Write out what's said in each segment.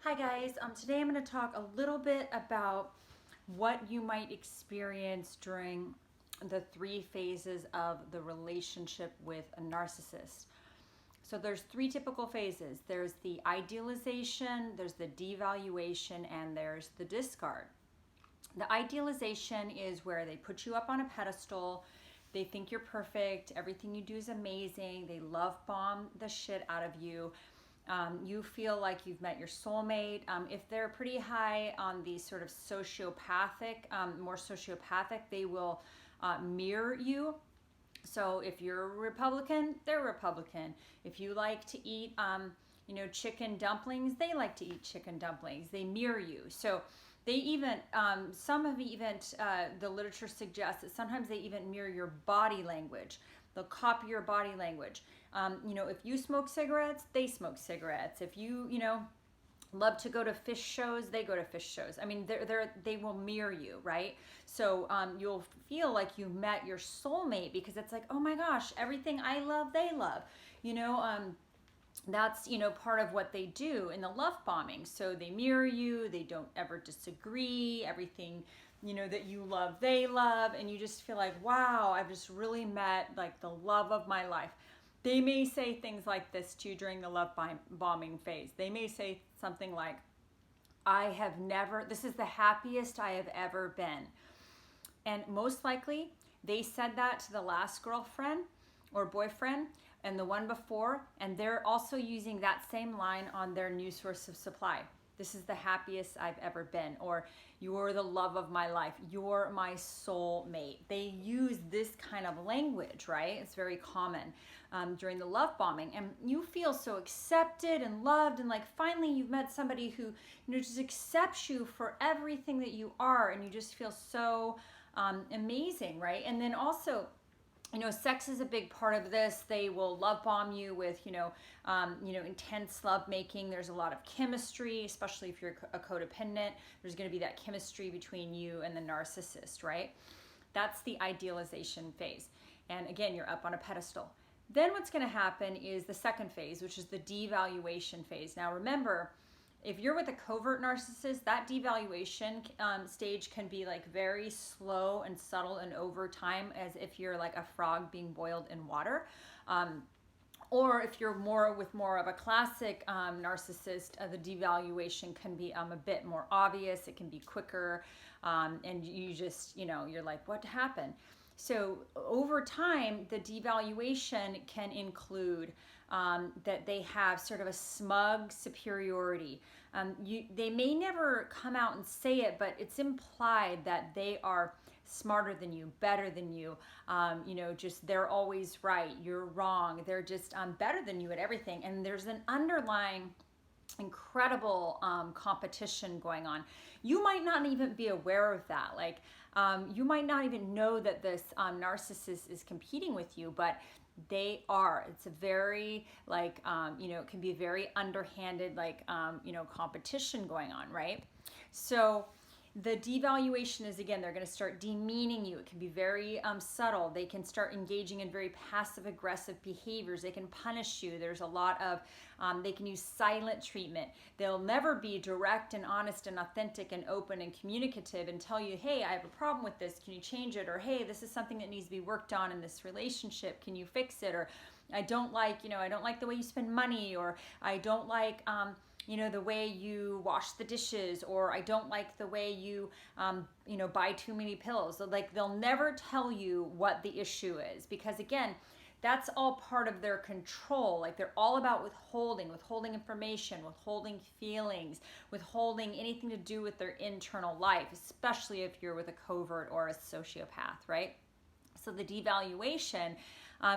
Hi guys, today I'm going to talk a little bit about what you might experience during the three phases of the relationship with a narcissist. So there's three typical phases. There's the idealization, there's the devaluation, and there's the discard. The idealization is where they put you up on a pedestal. They think you're perfect. Everything you do is amazing. They love bomb the shit out of you. You feel like you've met your soulmate. If they're pretty high on the sort of sociopathic, more sociopathic, they will mirror you. So if you're a Republican, they're Republican. If you like to eat, chicken dumplings, they like to eat chicken dumplings. They mirror you. So they even, some have even, the literature suggests that sometimes they even mirror your body language. They'll copy your body language. If you smoke cigarettes, they smoke cigarettes. If you, love to go to fish shows, they go to fish shows. I mean, they will mirror you, right? So you'll feel like you met your soulmate because it's like, oh my gosh, everything I love, they love. That's part of what they do in the love bombing. So they mirror you, they don't ever disagree, everything that you love, they love, and you just feel like, wow, I've just really met like the love of my life. They may say things like this to you during the love bombing phase. They may say something like, this is the happiest I have ever been. And most likely they said that to the last girlfriend or boyfriend and the one before, and they're also using that same line on their new source of supply. This is the happiest I've ever been, or you're the love of my life, you're my soulmate. They use this kind of language, right? It's very common during the love bombing, and you feel so accepted and loved, and like finally you've met somebody who just accepts you for everything that you are, and you just feel so amazing, right? And then also, sex is a big part of this. They will love bomb you with, intense love making. There's a lot of chemistry, especially if you're a codependent. There's going to be that chemistry between you and the narcissist, right? That's the idealization phase. And again, you're up on a pedestal. Then what's going to happen is the second phase, which is the devaluation phase. Now remember, if you're with a covert narcissist, that devaluation stage can be like very slow and subtle and over time, as if you're like a frog being boiled in water. Or if you're more of a classic narcissist, the devaluation can be a bit more obvious. It can be quicker, and you just, you're like, what happened? So over time, the devaluation can include that they have sort of a smug superiority. They may never come out and say it, but it's implied that they are smarter than you, better than you, just they're always right, you're wrong, they're just better than you at everything. And there's an underlying incredible competition going on. You might not even be aware of that. Like, you might not even know that this narcissist is competing with you, but they are. It's a very it can be very underhanded, competition going on, right? So the devaluation is, again, they're going to start demeaning you. It can be very subtle. They can start engaging in very passive aggressive behaviors. They can punish you. There's a lot of, they can use silent treatment. They'll never be direct and honest and authentic and open and communicative and tell you, hey, I have a problem with this. Can you change it? Or, hey, this is something that needs to be worked on in this relationship. Can you fix it? Or, I don't like the way you spend money. Or, I don't like, the way you wash the dishes, or I don't like the way you, buy too many pills. So, like, they'll never tell you what the issue is, because again, that's all part of their control. Like, they're all about withholding information, withholding feelings, withholding anything to do with their internal life, especially if you're with a covert or a sociopath, right? So the devaluation,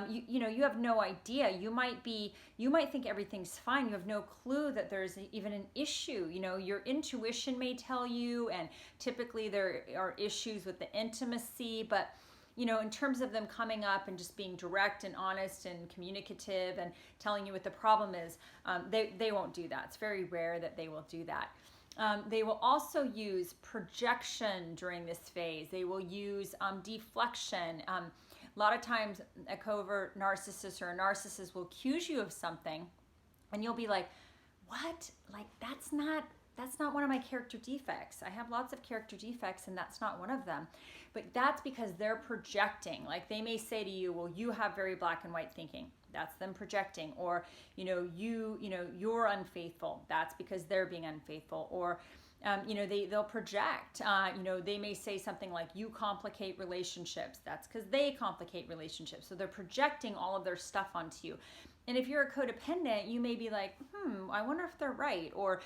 you have no idea. You might think everything's fine. You have no clue that there's even an issue. Your intuition may tell you, and typically there are issues with the intimacy, but in terms of them coming up and just being direct and honest and communicative and telling you what the problem is, they won't do that. It's very rare that they will do that. They will also use projection during this phase. They will use deflection. A lot of times a covert narcissist or a narcissist will accuse you of something, and you'll be like, what? Like, that's not one of my character defects. I have lots of character defects and that's not one of them. But that's because they're projecting. Like, they may say to you, well, you have very black and white thinking. That's them projecting. Or, you're unfaithful. That's because they're being unfaithful. Or, they'll project. They may say something like, you complicate relationships. That's because they complicate relationships. So they're projecting all of their stuff onto you. And if you're a codependent, you may be like, I wonder if they're right. Or,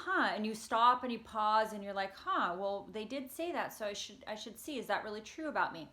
and you stop and you pause and you're like, well, they did say that, so I should see, is that really true about me?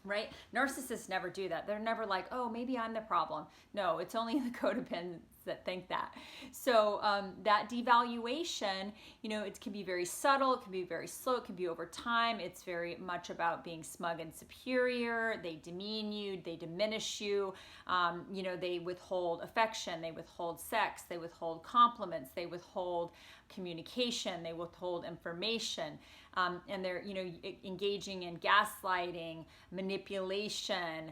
Right? Narcissists never do that. They're never like, oh, maybe I'm the problem. No, it's only the codependents that think that. So that devaluation, it can be very subtle, it can be very slow, it can be over time. It's very much about being smug and superior. They demean you, they diminish you. They withhold affection, they withhold sex, they withhold compliments, they withhold communication, they withhold information. And they're, engaging in gaslighting, manipulation,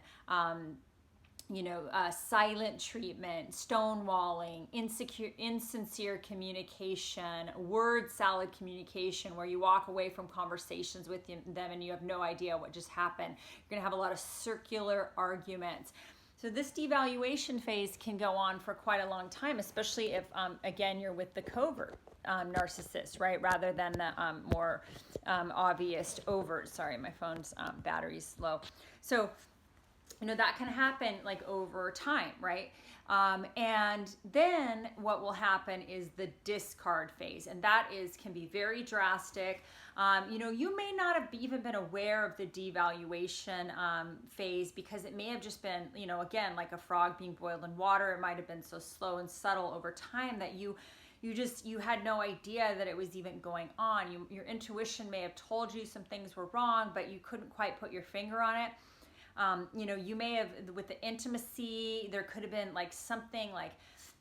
silent treatment, stonewalling, insincere communication, word salad communication, where you walk away from conversations with them and you have no idea what just happened. You're going to have a lot of circular arguments. So this devaluation phase can go on for quite a long time, especially if, again, you're with the covert narcissist, right? Rather than the more obvious overt. Sorry, my phone's battery's low. So, that can happen like over time, right? And then what will happen is the discard phase, and that can be very drastic. You may not have even been aware of the devaluation phase because it may have just been, again, like a frog being boiled in water. It might have been so slow and subtle over time that you had no idea that it was even going on. Your intuition may have told you some things were wrong, but you couldn't quite put your finger on it. You may have, with the intimacy, there could have been like something like,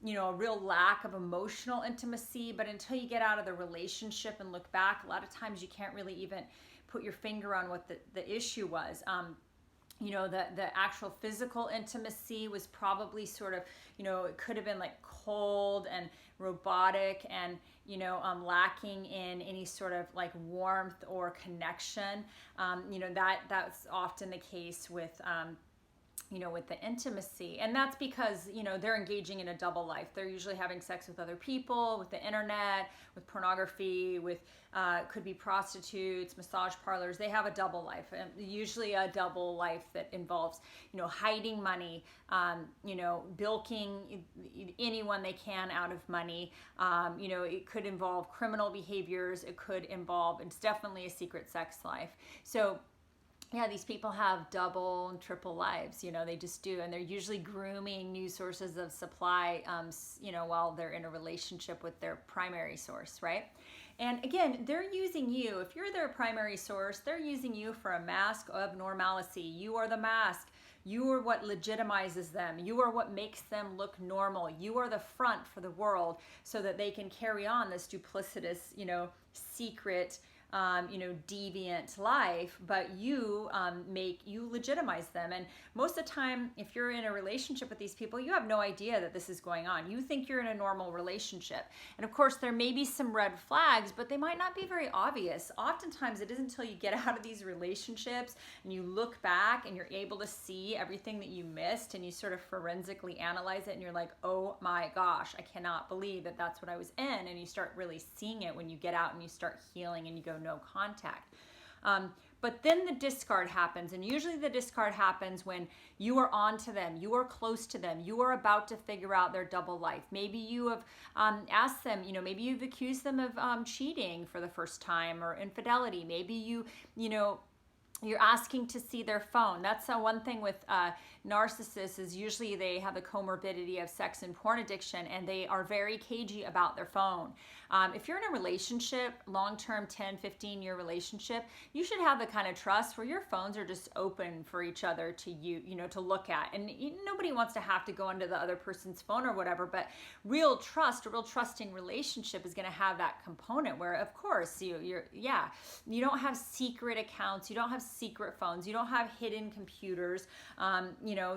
a real lack of emotional intimacy, but until you get out of the relationship and look back, a lot of times you can't really even put your finger on what the issue was. The actual physical intimacy was probably sort of, it could have been like cold and robotic and, lacking in any sort of like warmth or connection. That's often the case with, with the intimacy. And that's because, they're engaging in a double life. They're usually having sex with other people, with the internet, with pornography, with could be prostitutes, massage parlors. They have a double life, and usually a double life that involves, hiding money, bilking anyone they can out of money. It could involve criminal behaviors. It could involve, it's definitely a secret sex life. So yeah, these people have double and triple lives, they just do. And they're usually grooming new sources of supply, while they're in a relationship with their primary source, right? And again, they're using you. If you're their primary source, they're using you for a mask of normalcy. You are the mask. You are what legitimizes them. You are what makes them look normal. You are the front for the world so that they can carry on this duplicitous, secret, deviant life, but you legitimize them. And most of the time, if you're in a relationship with these people, you have no idea that this is going on. You think you're in a normal relationship. And of course, there may be some red flags, but they might not be very obvious. Oftentimes, it isn't until you get out of these relationships and you look back and you're able to see everything that you missed and you sort of forensically analyze it and you're like, oh my gosh, I cannot believe that that's what I was in. And you start really seeing it when you get out and you start healing and you go, no contact. But then the discard happens, and usually the discard happens when you are on to them, you are close to them, you are about to figure out their double life. Maybe you have asked them, maybe you've accused them of cheating for the first time or infidelity. Maybe you're asking to see their phone. That's one thing with narcissists is usually they have the comorbidity of sex and porn addiction, and they are very cagey about their phone. If you're in a relationship, long-term 10, 15-year relationship, you should have the kind of trust where your phones are just open for each other to to look at. And nobody wants to have to go into the other person's phone or whatever, but real trust, a real trusting relationship is going to have that component where, of course, you don't have secret accounts, you don't have secret phones, you don't have hidden computers,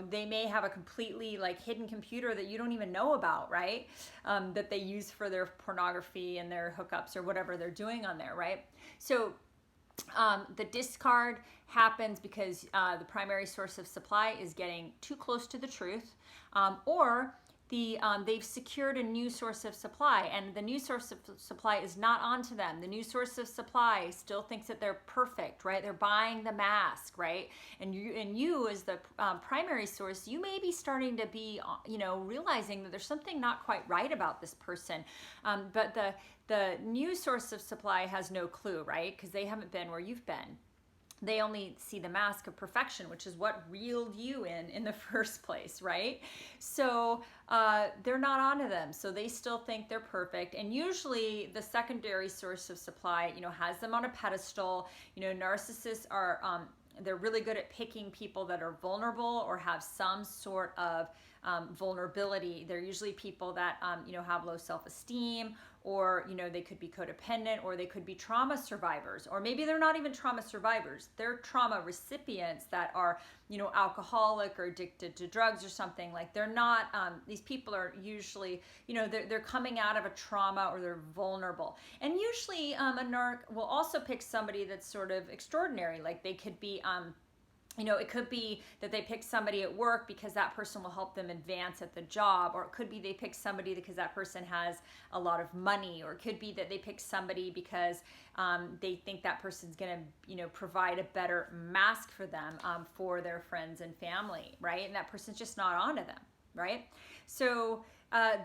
they may have a completely like hidden computer that you don't even know about, right? That they use for their pornography and their hookups or whatever they're doing on there, right? So the discard happens because the primary source of supply is getting too close to the truth, or they've secured a new source of supply, and the new source of supply is not onto them. The new source of supply still thinks that they're perfect, right? They're buying the mask, right? And you as the primary source, you may be starting to be, realizing that there's something not quite right about this person. But the new source of supply has no clue, right? Because they haven't been where you've been. They only see the mask of perfection, which is what reeled you in the first place, right? So they're not onto them. So they still think they're perfect. And usually the secondary source of supply, has them on a pedestal. Narcissists are, they're really good at picking people that are vulnerable or have some sort of vulnerability. They're usually people that, have low self-esteem, or they could be codependent, or they could be trauma survivors, or maybe they're not even trauma survivors. They're trauma recipients that are alcoholic or addicted to drugs or something. Like they're not, these people are usually, they're coming out of a trauma, or they're vulnerable. And usually a narc will also pick somebody that's sort of extraordinary. Like they could be it could be that they pick somebody at work because that person will help them advance at the job, or it could be they pick somebody because that person has a lot of money, or it could be that they pick somebody because they think that person's going to, provide a better mask for them, for their friends and family, right? And that person's just not onto them, right? So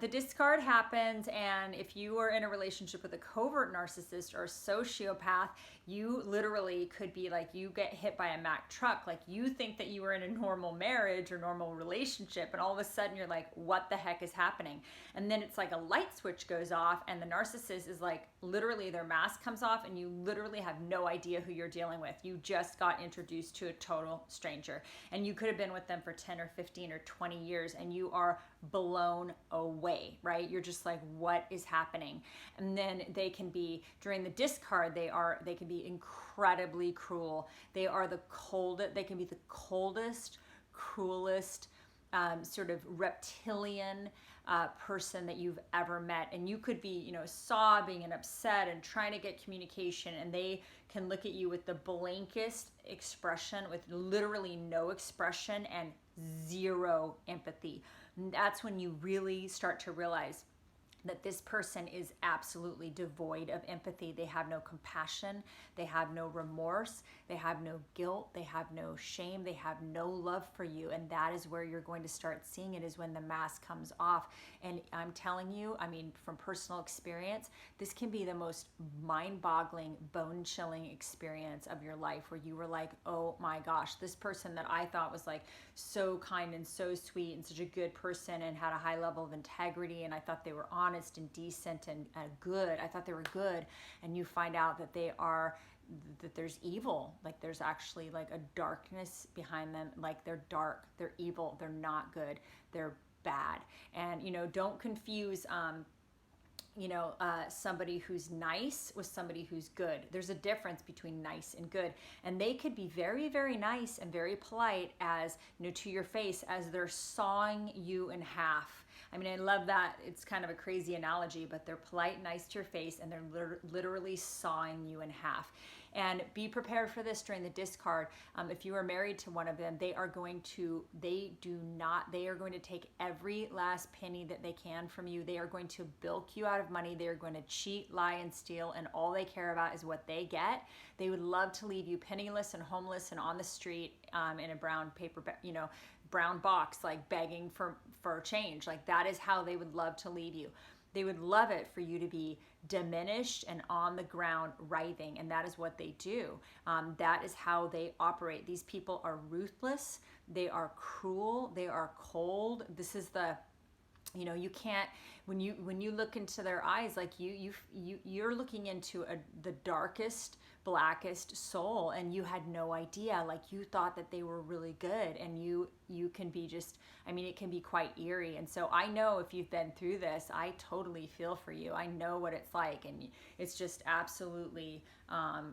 the discard happens, and if you are in a relationship with a covert narcissist or a sociopath, you literally could be like, you get hit by a Mack truck. Like you think that you were in a normal marriage or normal relationship, and all of a sudden you're like, what the heck is happening? And then it's like a light switch goes off, and the narcissist is like, literally their mask comes off, and you literally have no idea who you're dealing with. You just got introduced to a total stranger, and you could have been with them for 10 or 15 or 20 years, and you are blown away, right? You're just like, what is happening? And then they can be, during the discard, they can be incredibly cruel. They can be the coldest, cruelest, sort of reptilian person that you've ever met. And you could be, sobbing and upset and trying to get communication, and they can look at you with the blankest expression, with literally no expression and zero empathy. And that's when you really start to realize that this person is absolutely devoid of empathy. They have no compassion. They have no remorse. They have no guilt. They have no shame. They have no love for you. And that is where you're going to start seeing it, is when the mask comes off. And I'm telling you, from personal experience, this can be the most mind-boggling, bone-chilling experience of your life, where you were like, oh my gosh, this person that I thought was like so kind and so sweet and such a good person and had a high level of integrity, and I thought they were honest and decent and good. I thought they were good. And you find out that that there's evil. Like there's actually like a darkness behind them. Like they're dark, they're evil, they're not good, they're bad. And don't confuse somebody who's nice with somebody who's good. There's a difference between nice and good. And they could be very, very nice and very polite as, to your face, as they're sawing you in half. I love that. It's kind of a crazy analogy, but they're polite, nice to your face, and they're literally sawing you in half. And be prepared for this during the discard. If you are married to one of them, they are going to take every last penny that they can from you. They are going to bilk you out of money. they are going to cheat, lie, and steal, and all they care about is what they get. They would love to leave you penniless and homeless and on the street in a brown paper, brown box, like begging for change. Like that is how they would love to leave you. They would love it for you to be diminished and on the ground writhing, and that is what they do. That is how they operate. These people are ruthless. They are cruel. They are cold. This is the, you can't, when you look into their eyes, like you're looking into the darkest blackest soul, and you had no idea. Like, you thought that they were really good, and you can be just, I mean, it can be quite eerie. And so I know, if you've been through this, I totally feel for you. I know what it's like, and it's just absolutely,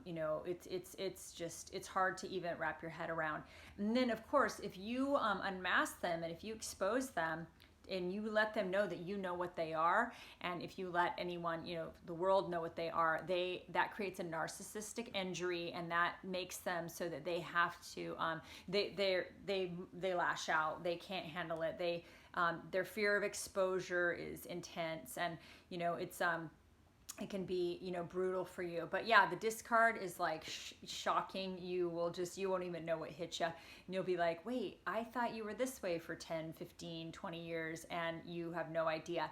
you know, it's hard to even wrap your head around. And then, of course, if you unmask them, and if you expose them, and you let them know that you know what they are, and if you let anyone, you know, the world know what they are, that creates a narcissistic injury, and that makes them so that they have to they lash out. They can't handle it. Their fear of exposure is intense, and you know, it can be, you know, brutal for you. But yeah, the discard is like shocking. You won't even know what hit you. And you'll be like, wait, I thought you were this way for 10, 15, 20 years, and you have no idea.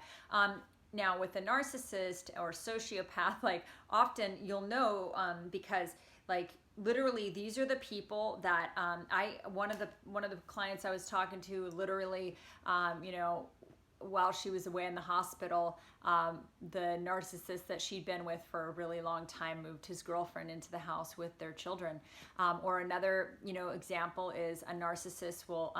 Now with a narcissist or sociopath, like, often you'll know, because like, literally, these are the people that one of the clients I was talking to, literally, you know, while she was away in the hospital, the narcissist that she'd been with for a really long time moved his girlfriend into the house with their children. Or another, you know, example is a narcissist will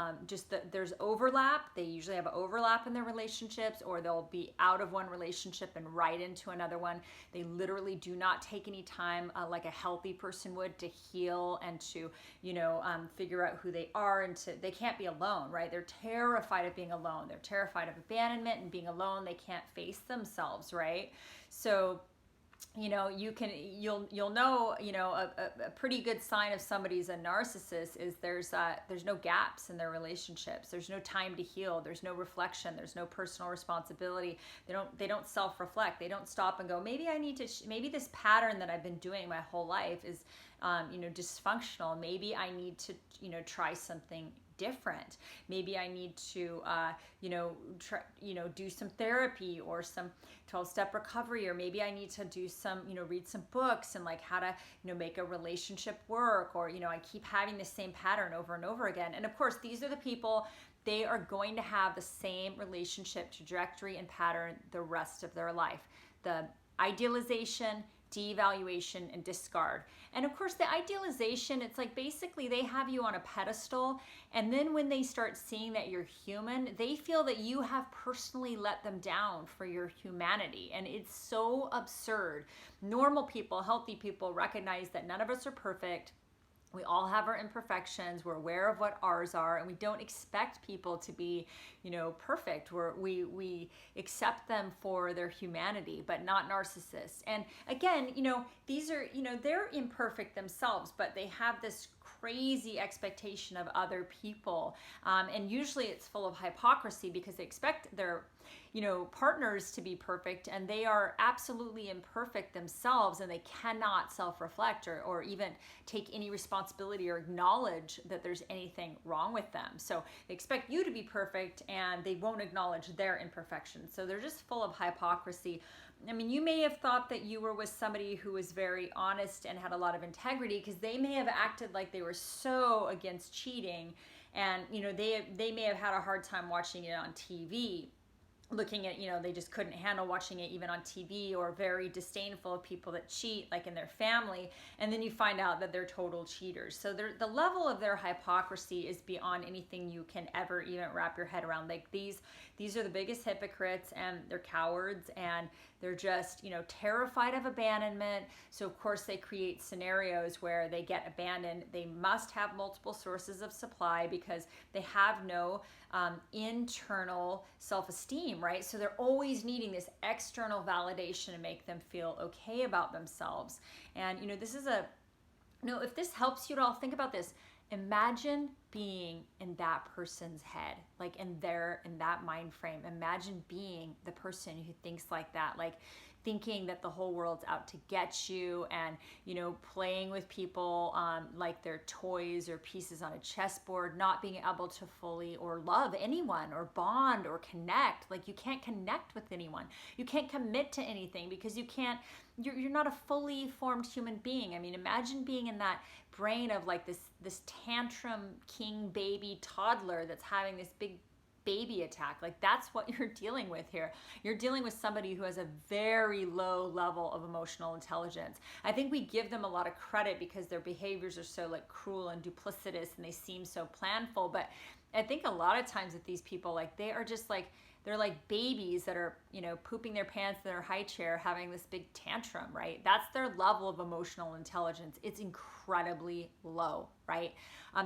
there's overlap. They usually have overlap in their relationships, or they'll be out of one relationship and right into another one. They literally do not take any time, like a healthy person would, to heal and to, you know, figure out who they are, and they can't be alone, right? They're terrified of being alone. They're terrified of abandonment and being alone. They can't face themselves, right? So, you know, you'll know, you know, a pretty good sign of somebody's a narcissist is there's no gaps in their relationships. There's no time to heal. There's no reflection. There's no personal responsibility. They don't self-reflect. They don't stop and go, maybe I need to, maybe this pattern that I've been doing my whole life is, you know, dysfunctional. Maybe I need to, you know, try something different. Maybe I need to, you know, do some therapy or some 12-step recovery, or maybe I need to do some, you know, read some books and like how to, you know, make a relationship work, or, you know, I keep having the same pattern over and over again. And of course, these are the people, they are going to have the same relationship trajectory and pattern the rest of their life. The idealization, devaluation, and discard. And of course, the idealization, it's like basically they have you on a pedestal, and then when they start seeing that you're human, they feel that you have personally let them down for your humanity. And it's so absurd. Normal people, healthy people recognize that none of us are perfect. We all have our imperfections. We're aware of what ours are, and we don't expect people to be, you know, perfect. We accept them for their humanity, but not narcissists. And again, you know, these are, you know, they're imperfect themselves, but they have this crazy expectation of other people. And usually it's full of hypocrisy, because they expect their, you know, partners to be perfect, and they are absolutely imperfect themselves, and they cannot self-reflect or even take any responsibility or acknowledge that there's anything wrong with them. So they expect you to be perfect, and they won't acknowledge their imperfections. So they're just full of hypocrisy. I mean, you may have thought that you were with somebody who was very honest and had a lot of integrity, because they may have acted like they were so against cheating, and, you know, they may have had a hard time watching it on TV, looking at, you know, they just couldn't handle watching it even on TV, or very disdainful of people that cheat, like in their family. And then you find out that they're total cheaters. So the level of their hypocrisy is beyond anything you can ever even wrap your head around. Like, these are the biggest hypocrites, and they're cowards, and they're just, you know, terrified of abandonment. So of course they create scenarios where they get abandoned. They must have multiple sources of supply, because they have no internal self-esteem, right? So they're always needing this external validation to make them feel okay about themselves. And, you know, this is if this helps you at all, think about this. Imagine being in that person's head, like in that mind frame. Imagine being the person who thinks like that, like thinking that the whole world's out to get you, and, you know, playing with people like they're toys or pieces on a chessboard, not being able to fully or love anyone or bond or connect. Like, you can't connect with anyone. You can't commit to anything, because you're not a fully formed human being. I mean, imagine being in that brain of like this tantrum king baby toddler that's having this big baby attack. Like, that's what you're dealing with here. You're dealing with somebody who has a very low level of emotional intelligence. I think we give them a lot of credit because their behaviors are so like cruel and duplicitous and they seem so planful. But I think a lot of times with these people, like, they are just like, they're like babies that are, you know, pooping their pants in their high chair, having this big tantrum, right? That's their level of emotional intelligence. It's incredibly low, right?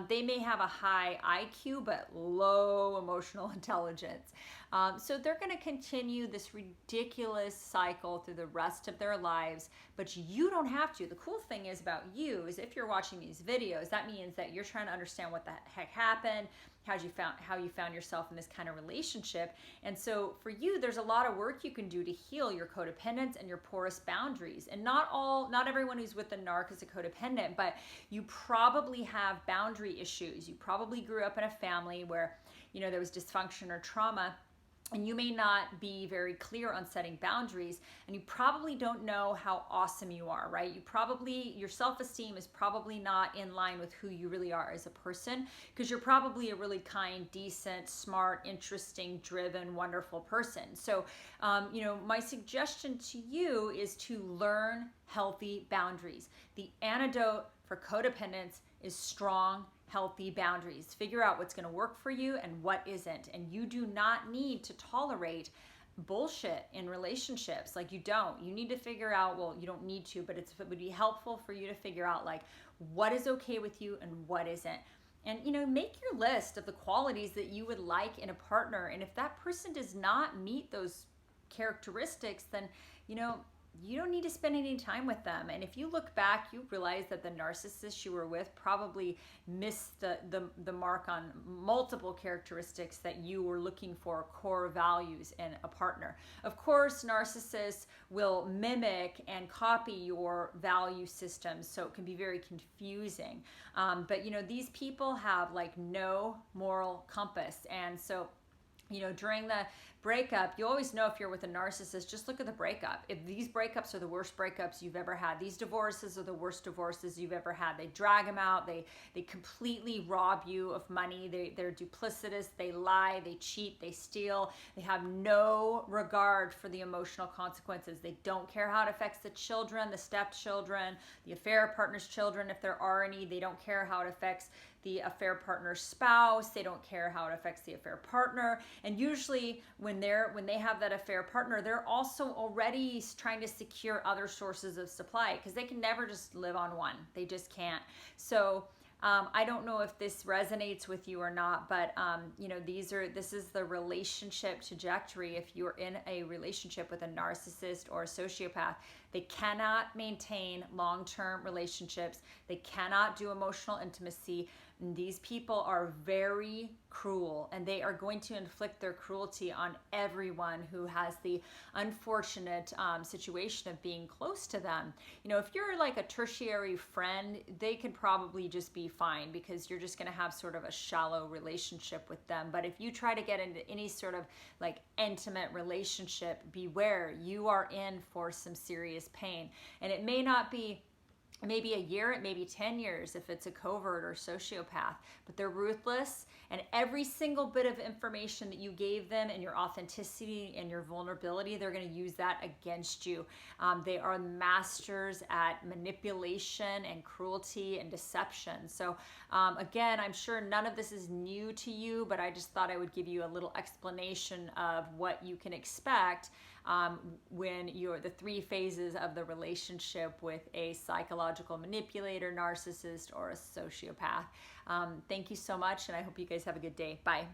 They may have a high IQ, but low emotional intelligence. So they're going to continue this ridiculous cycle through the rest of their lives, but you don't have to. The cool thing is about you is if you're watching these videos, that means that you're trying to understand what the heck happened, how you found yourself in this kind of relationship. And so for you, there's a lot of work you can do to heal your codependence and your porous boundaries. And not everyone who's with a narc is a codependent, but you probably have boundary issues. You probably grew up in a family where, you know, there was dysfunction or trauma, and you may not be very clear on setting boundaries, and you probably don't know how awesome you are, right? Your self-esteem is probably not in line with who you really are as a person, because you're probably a really kind, decent, smart, interesting, driven, wonderful person. So, you know, my suggestion to you is to learn healthy boundaries. The antidote for codependence is strong, healthy boundaries. Figure out what's going to work for you and what isn't. And you do not need to tolerate bullshit in relationships. Like, you don't. You need to figure out, well, you don't need to, but it would be helpful for you to figure out like what is okay with you and what isn't. And, you know, make your list of the qualities that you would like in a partner. And if that person does not meet those characteristics, then, you know, you don't need to spend any time with them. And if you look back, you realize that the narcissist you were with probably missed the mark on multiple characteristics that you were looking for, core values in a partner. Of course, narcissists will mimic and copy your value systems, so it can be very confusing. But, you know, these people have like no moral compass. And so, you know, during the breakup, you always know if you're with a narcissist, just look at the breakup. If these breakups are the worst breakups you've ever had, these divorces are the worst divorces you've ever had. They drag them out. They completely rob you of money. They're duplicitous. They lie. They cheat. They steal. They have no regard for the emotional consequences. They don't care how it affects the children, the stepchildren, the affair partner's children, if there are any. They don't care how it affects the affair partner's spouse. They don't care how it affects the affair partner. And usually when they have that affair partner, they're also already trying to secure other sources of supply, because they can never just live on one. They just can't. So I don't know if this resonates with you or not, but you know, this is the relationship trajectory. If you're in a relationship with a narcissist or a sociopath, they cannot maintain long-term relationships. They cannot do emotional intimacy. And these people are very cruel, and they are going to inflict their cruelty on everyone who has the unfortunate situation of being close to them. You know, if you're like a tertiary friend, they could probably just be fine, because you're just going to have sort of a shallow relationship with them. But if you try to get into any sort of like intimate relationship, beware, you are in for some serious pain. And it may not be maybe a year, it may be 10 years if it's a covert or sociopath, but they're ruthless, and every single bit of information that you gave them and your authenticity and your vulnerability, they're going to use that against you. They are masters at manipulation and cruelty and deception. So again, I'm sure none of this is new to you, but I just thought I would give you a little explanation of what you can expect when you're the 3 phases of the relationship with a psychological manipulator, narcissist, or a sociopath. Thank you so much, and I hope you guys have a good day. Bye.